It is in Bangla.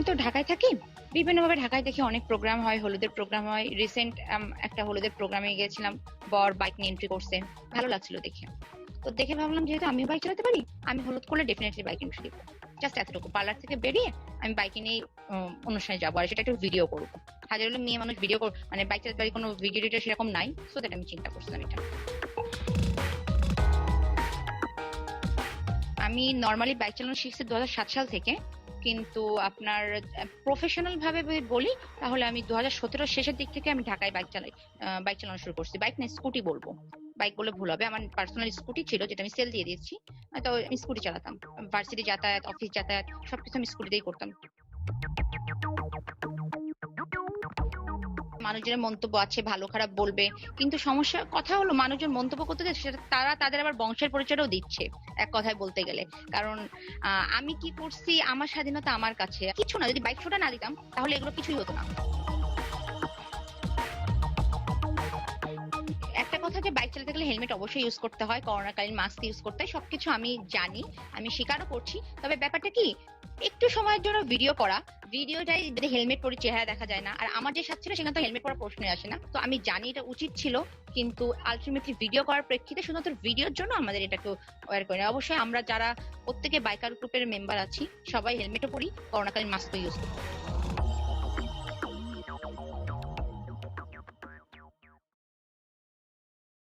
আমি তো ঢাকায় থাকি, বিভিন্নভাবে ঢাকায় দেখি অনেক প্রোগ্রাম হয়, হলুদের প্রোগ্রাম হয়। রিসেন্ট একটা হলুদের প্রোগ্রামে গিয়েছিলাম, বর বাইক নিয়ে এন্ট্রি করছে, ভালো লাগছিল দেখে। তো দেখে ভাবলাম যেহেতু আমিও বাইক চালাতে পারি, আমি হলুদ করলে ডেফিনেটলি বাইক এন্ট্রি দিব। জাস্ট এতটুকু, পার্লার থেকে বেরিয়ে আমি বাইকে নিয়ে অনুষ্ঠানে যাবো, আর সেটা একটু ভিডিও করবো। হাজার হলো মেয়ে মানুষ ভিডিও মানে বাইক চালাতে পারি, কোনো ভিডিও টিডিও সেরকম নাই, সো দ্যাট আমি চিন্তা করছিলাম এটা। আমি নর্মালি বাইক চালানো শিখছি 2007 সাল থেকে, কিন্তু আপনার প্রফেশনাল ভাবে যদি বলি তাহলে আমি 2017 শেষের দিক থেকে আমি ঢাকায় বাইক চালানো শুরু করছি। বাইক না, স্কুটি বলবো, বাইক বলে ভুল হবে। আমার পার্সোনাল স্কুটি ছিল, যেটা আমি সেল দিয়ে দিয়েছি। তো আমি স্কুটি চালাতাম, ভার্সিটি যাতায়াত, অফিস যাতায়াত সবকিছু আমি স্কুটিতেই করতাম। মানুষজনের মন্তব্য আছে, ভালো খারাপ বলবে, কিন্তু সমস্যা কথা হলো মানুষজন মন্তব্য করতে যায় সেটা তারা তাদের আবার বংশের পরিচয়টাও দিচ্ছে, এক কথায় বলতে গেলে। কারণ আমি কি করছি, আমার স্বাধীনতা আমার কাছে, কিছু না। যদি বাইক শোটা না দিতাম তাহলে এগুলো কিছুই হতো না। একটা কথা, যে বাইক চালাতে গেলে হেলমেট অবশ্যই ইউজ করতে হয়, করোনাকালীন মাস্ক ইউজ করতে হয়, সবকিছু আমি জানি, আমি স্বীকারও করছি। তবে ব্যাপারটা কি, একটু সময়ের জন্য ভিডিও করা, ভিডিওটাই যদি হেলমেট পরে চেহারা দেখা যায় না, আর আমার যে সাথে ছিল সেখানে তো হেলমেট পরা প্রশ্নই আসে না। তো আমি জানি এটা উচিত ছিল, কিন্তু আলটিমেটলি ভিডিও করার প্রেক্ষিতে শুধুমাত্র ভিডিওর জন্য আমাদের এটাকে ওয়্যার করি না। অবশ্যই আমরা যারা প্রত্যেকে বাইকার গ্রুপের মেম্বার আছি সবাই হেলমেটও পরি, করোনাকালীন মাস্কও ইউজ করি।